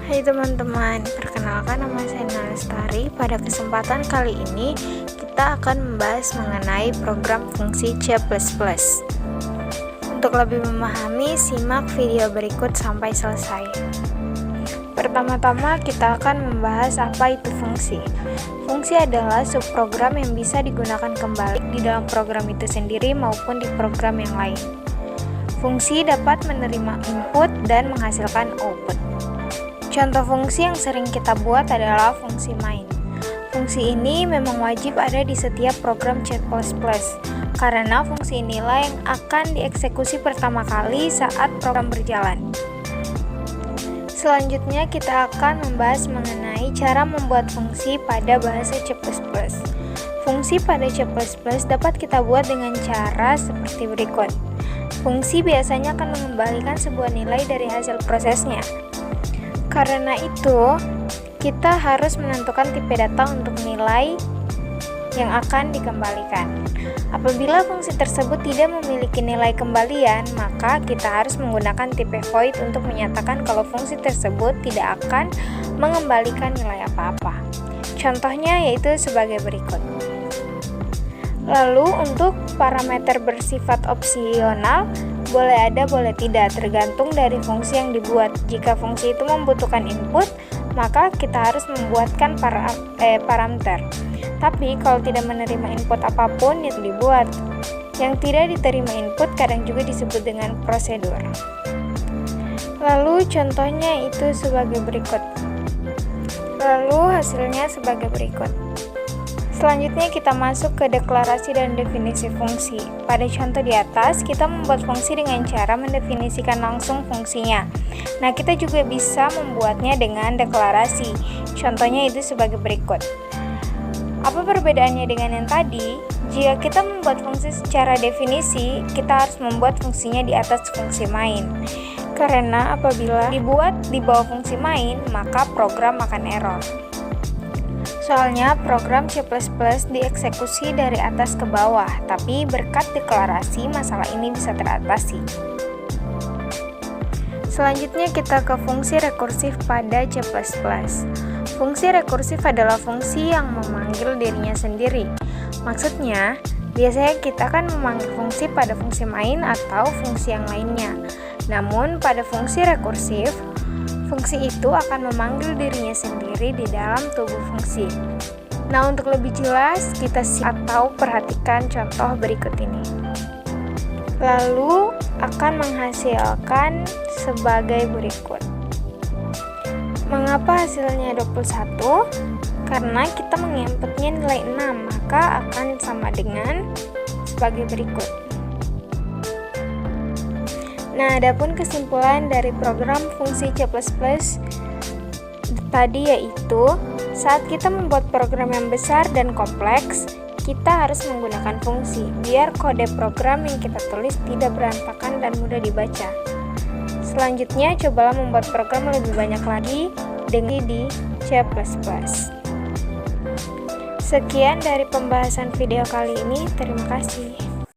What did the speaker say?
Hai teman-teman, perkenalkan nama saya Nala Lestari. Pada kesempatan kali ini kita akan membahas mengenai program fungsi C++. Untuk lebih memahami, simak video berikut sampai selesai. Pertama-tama kita akan membahas apa itu fungsi. Fungsi adalah subprogram yang bisa digunakan kembali di dalam program itu sendiri maupun di program yang lain. Fungsi dapat menerima input dan menghasilkan output. Contoh fungsi yang sering kita buat adalah fungsi main. Fungsi ini memang wajib ada di setiap program C++, karena fungsi inilah yang akan dieksekusi pertama kali saat program berjalan. Selanjutnya kita akan membahas mengenai cara membuat fungsi pada bahasa C++. Fungsi pada C++ dapat kita buat dengan cara seperti berikut. Fungsi biasanya akan mengembalikan sebuah nilai dari hasil prosesnya. Karena itu, kita harus menentukan tipe data untuk nilai yang akan dikembalikan. Apabila fungsi tersebut tidak memiliki nilai kembalian, maka kita harus menggunakan tipe void untuk menyatakan kalau fungsi tersebut tidak akan mengembalikan nilai apa-apa. Contohnya yaitu sebagai berikut. Lalu untuk parameter bersifat opsional, boleh ada, boleh tidak, tergantung dari fungsi yang dibuat. Jika fungsi itu membutuhkan input, maka kita harus membuatkan parameter. Tapi kalau tidak menerima input apapun yang dibuat. Yang tidak diterima input kadang juga disebut dengan prosedur. Lalu contohnya itu sebagai berikut. Lalu hasilnya sebagai berikut. Selanjutnya kita masuk ke deklarasi dan definisi fungsi. Pada contoh di atas, kita membuat fungsi dengan cara mendefinisikan langsung fungsinya. Nah, kita juga bisa membuatnya dengan deklarasi. Contohnya itu sebagai berikut. Apa perbedaannya dengan yang tadi? Jika kita membuat fungsi secara definisi, kita harus membuat fungsinya di atas fungsi main. Karena apabila dibuat di bawah fungsi main, maka program akan error. Soalnya program C++ dieksekusi dari atas ke bawah, tapi berkat deklarasi masalah ini bisa teratasi. Selanjutnya kita ke fungsi rekursif pada C++. Fungsi rekursif adalah fungsi yang memanggil dirinya sendiri. Maksudnya, biasanya kita akan memanggil fungsi pada fungsi main atau fungsi yang lainnya. Namun pada fungsi rekursif, fungsi itu akan memanggil dirinya sendiri di dalam tubuh fungsi. Nah, untuk lebih jelas, kita perhatikan contoh berikut ini. Lalu, akan menghasilkan sebagai berikut. Mengapa hasilnya 21? Karena kita menginputnya nilai 6, maka akan sama dengan sebagai berikut. Nah, adapun kesimpulan dari program fungsi C++ tadi yaitu, saat kita membuat program yang besar dan kompleks, kita harus menggunakan fungsi, biar kode program yang kita tulis tidak berantakan dan mudah dibaca. Selanjutnya, cobalah membuat program lebih banyak lagi dengan di C++. Sekian dari pembahasan video kali ini, terima kasih.